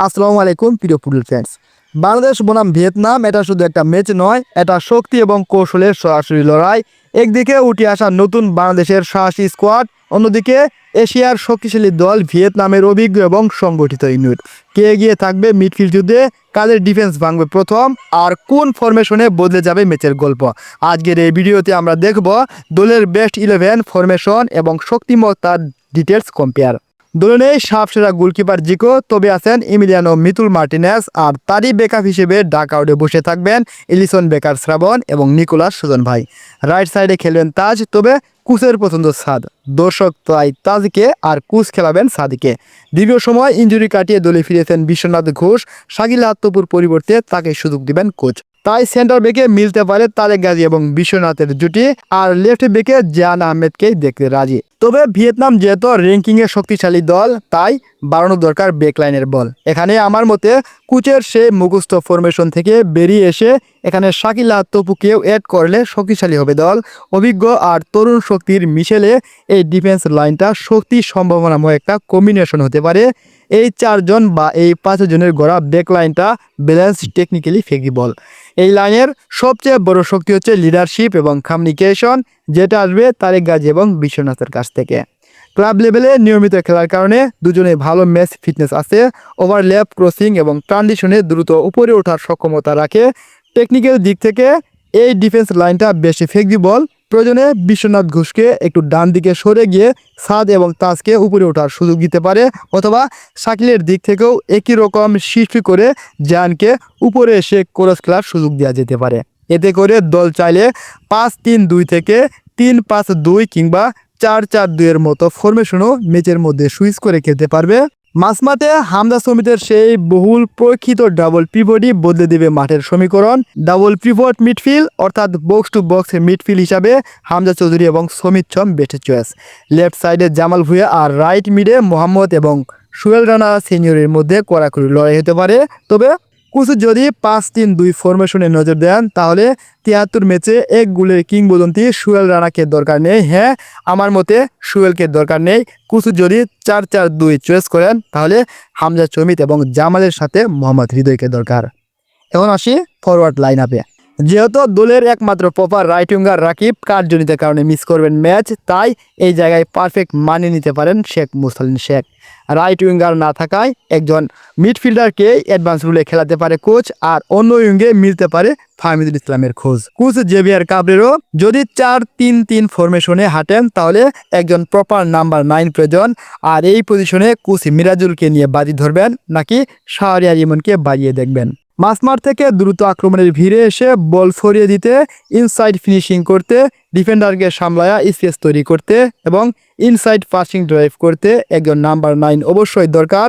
আসসালামু আলাইকুম প্রিয় ফুটবল ফ্যান্স। বাংলাদেশ বনাম ভিয়েতনাম এটা শুধু একটা ম্যাচ নয়, এটা শক্তি এবং কৌশলের সরাসরি লড়াই। একদিকে উঠে আসা নতুন বাংলাদেশের সাহসী স্কোয়াড, অন্যদিকে এশিয়ার শক্তিশালী দল ভিয়েতনামের অভিজ্ঞ এবং সংগঠিত ইউনিট। কে এগিয়ে থাকবে মিডফিল্ড যুদ্ধে, কাদের ডিফেন্স ভাঙবে প্রথম, আর কোন ফরমেশনে বদলে যাবে ম্যাচের গল্প। আজকের এই ভিডিওতে আমরা দেখব দলের বেস্ট 11 ফরমেশন এবং শক্তিমত্তার ডিটেলস কম্পেয়ার। দলে নেই সাবসেরা গোলকিপার জিকো, তবে আছেন ইমিলিয়ানো মিতুল মার্টিনেস, আর তারই ব্যাকআপ হিসেবে ডাক আউটে বসে থাকবেন এলিসন বেকার শ্রাবণ এবং নিকোলাস সুজন ভাই। রাইট সাইডে খেলবেন তাজ, তবে কোচের পছন্দ সাদ। দর্শক তাই তাজকে আর কোচ খেলাবেন সাদিকে। দীর্ঘ সময় ইনজুরি কাটিয়ে দলে ফিরেছেন বিশ্বনাথ ঘোষ, শাকিল আত্মপুর পরিবর্তে তাকে সুযোগ দিবেন কোচ। তাই সেন্টার ব্যাকে মিলতে পারে তারেক গাজী এবং বিশ্বনাথের জুটি, আর লেফট ব্যাকে জিয়ান আহমেদকেই দেখতে রাজি। তবে ভিয়েতনাম যেহেতু র্যাঙ্কিংয়ে শক্তিশালী দল, তাই বাড়ানো দরকার ব্যাকলাইনের বল। এখানে আমার মতে কোচের সেই মুখস্থ ফরমেশন থেকে বেরিয়ে এসে এখানে শাকিল আত্মপুকেও অ্যাড করলে শক্তিশালী হবে দল। অভিজ্ঞ আর তরুণ শক্তির মিশেলে এই ডিফেন্স লাইনটা শক্তি সম্ভাবনাময় একটা কম্বিনেশন হতে পারে। এই 4 জন বা এই 5 জনের গড়া ব্যাকলাইনটা ব্যালেন্স, টেকনিক্যালি ফ্লেক্সিবল। এই লাইনের সবচেয়ে বড় শক্তি হচ্ছে লিডারশিপ এবং কমিউনিকেশন, যেটা আসবে তারেক গাজী এবং বিশ্বনাথের কাছ থেকে। ক্লাব লেভেলে নিয়মিত খেলার কারণে দুজনে ভালো ম্যাচ ফিটনেস আছে, ওভারল্যাপ, ক্রসিং এবং ট্রানজিশনে দ্রুত উপরে ওঠার সক্ষমতা রাখে। টেকনিক্যাল দিক থেকে এই ডিফেন্স লাইনটা বেশি ফ্লেক্সিবল। প্রয়োজনে বিশ্বনাথ ঘোষকে একটু ডান দিকে সরে গিয়ে সাদ এবং তাজকে উপরে ওঠার সুযোগ দিতে পারে, অথবা শাকিলের দিক থেকেও একই রকম শিফট করে জায়ানকে উপরে এসে ক্রস খেলার সুযোগ দেওয়া যেতে পারে। এতে করে দল চাইলে 5-3-2 থেকে 3-5-2 কিংবা 4-4-2 এর মতো ফরমেশনও ম্যাচের মধ্যে সুইচ করে খেলতে পারবে। মাঝমাঠে হামজা সমিতের সেই বহুল প্রক্ষিত ডাবল পিভটই বদলে দেবে মাঠের সমীকরণ। ডাবল পিভট মিডফিল্ড অর্থাৎ বক্স টু বক্স মিডফিল্ড হিসাবে হামজা চৌধুরী এবং সমিত চম বেস্ট চয়েস। লেফট সাইডে জামাল ভুঁইয়া আর রাইট মিডে মোহাম্মদ এবং সোহেল রানা সিনিয়রের মধ্যে কড়াকড়ি লড়াই হতে পারে। তবে কোচ যদি 5-3-2 ফরমেশনে নজর দেন, তাহলে 73 ম্যাচে 1 গোলের কিংবদন্তি সোহেল রানাকে দরকার নেই। হ্যাঁ, আমার মতে সোহেলকে দরকার নেই। কোচ যদি 4-4-2 চয়েস করেন, তাহলে হামজা চমিত এবং জামালের সাথে মোহাম্মদ হৃদয়কে দরকার। এখন আসি ফরওয়ার্ড লাইন আপে। যেহেতু দলের একমাত্র প্রপার রাইট উইঙ্গার রাকিব কার্যজনিত কারণে মিস করবেন ম্যাচ, তাই এই জায়গায় পারফেক্ট মানিয়ে নিতে পারেন শেখ মুসালিন শেখ। রাইট উইঙ্গার না থাকায় একজন মিডফিল্ডারকে অ্যাডভান্স রুলে খেলাতে পারে কোচ, আর অন্য উইঙ্গে মিলতে পারে ফাহমিদুল ইসলামের খোঁজ। কোচ জেভিয়ার কাবরেরো যদি 4-3-3 ফরমেশনে হাঁটেন, তাহলে একজন প্রপার নাম্বার 9 প্রয়োজন। আর এই পজিশনে কোচ মিরাজুলকে নিয়ে বাজি ধরবেন, নাকি শাহরিয়ার ইমনকে বাড়িয়ে দেখবেন? মাঝমাঠ থেকে দ্রুত আক্রমণের ভিড়ে এসে বল ছড়িয়ে দিতে, ইনসাইড ফিনিশিং করতে, ডিফেন্ডারকে সামলায়া স্পেস তৈরি করতে এবং ইনসাইড পাসিং ড্রাইভ করতে একজন নাম্বার 9 অবশ্যই দরকার।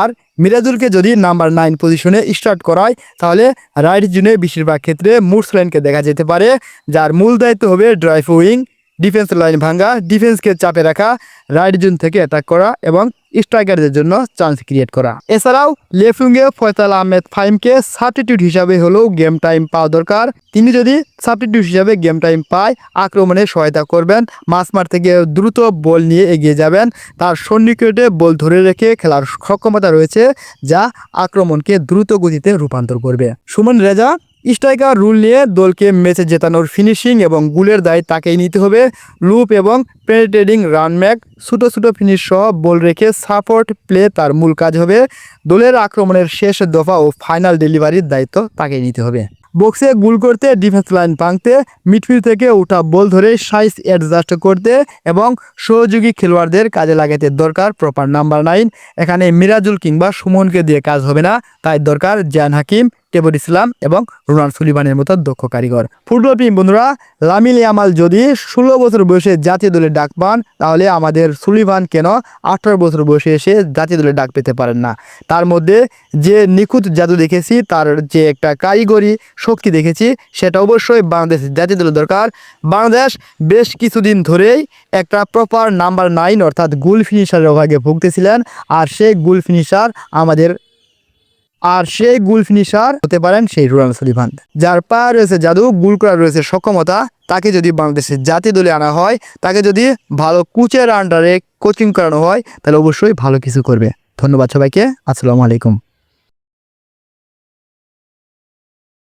আর মিরাজুলকে যদি নাম্বার 9 পজিশনে স্টার্ট করায়, তাহলে রাইট জোনে বেশিরভাগ ক্ষেত্রে মুরসলাইনকে দেখা যেতে পারে, যার মূল দায়িত্ব হবে ড্রাইভ উইং, ডিফেন্স লাইন ভাঙ্গা, ডিফেন্সকে চাপে রাখা, রাইট জোন থেকে অ্যাটাক করা এবং স্ট্রাইকারদের জন্য চান্স ক্রিয়েট করা। এছাড়াও লেফট উইঙ্গে ফয়সাল আহমেদ ফাহিমকে সাবস্টিটিউট হিসাবে হলেও গেম টাইম পাওয়া দরকার। তিনি যদি সাবস্টিটিউট হিসাবে গেম টাইম পায়, আক্রমণে সহায়তা করবেন, মাঝমাঠ থেকে দ্রুত বল নিয়ে এগিয়ে যাবেন। তার সন্নিকটে বল ধরে রেখে খেলার সক্ষমতা রয়েছে, যা আক্রমণকে দ্রুত গতিতে রূপান্তর করবে। সুমন রেজা স্ট্রাইকার রুল নিয়ে দলকে ম্যাচে জেতানোর ফিনিশিং এবং গোলের দায় তাকেই নিতে হবে। লুপ এবং পেনিট্রেটিং রানম্যাক, ছোটো ছোটো ফিনিশ সহ বল রেখে সাপোর্ট প্লে তার মূল কাজ হবে। দলের আক্রমণের শেষ দফা ও ফাইনাল ডেলিভারির দায়িত্ব তাকেই নিতে হবে। বক্সে গোল করতে, ডিফেন্স লাইন ভাঙতে, মিডফিল্ড থেকে ওঠা বল ধরে সাইজ অ্যাডজাস্ট করতে এবং সহযোগী খেলোয়াড়দের কাজে লাগাতে দরকার প্রপার নাম্বার 9। এখানে মিরাজুল কিংবা সুমনকে দিয়ে কাজ হবে না, তাই দরকার জায়ান হাকিম, টেবর ইসলাম এবং রোনাল্ড সুলিভানের মতো দক্ষ কারিগর। ফুটবল প্রেমী বন্ধুরা, লামিল ইয়ামাল যদি 16 বছর বয়সে জাতীয় দলে ডাক পান, তাহলে আমাদের সুলিভান কেন 18 বছর বয়সে এসে জাতীয় দলে ডাক পেতে পারেন না? তার মধ্যে যে নিখুঁত জাদু দেখেছি, তার যে একটা কারিগরি শক্তি দেখেছি, সেটা অবশ্যই বাংলাদেশ জাতীয় দলের দরকার। বাংলাদেশ বেশ কিছুদিন ধরেই একটা প্রপার নাম্বার 9 অর্থাৎ গোল ফিনিশারের অভাবে ভুগতেছিলেন, আর সেই গোল ফিনিশার হতে পারেন সেই রোনাল্ড সুলিভান, যার পা রয়েছে জাদু, গোল করার রয়েছে সক্ষমতা। তাকে যদি বাংলাদেশের জাতীয় দলে আনা হয়, তাকে যদি ভালো কোচের আন্ডারে কোচিং করানো হয়, তাহলে অবশ্যই ভালো কিছু করবে। ধন্যবাদ সবাইকে। আসসালামু আলাইকুম।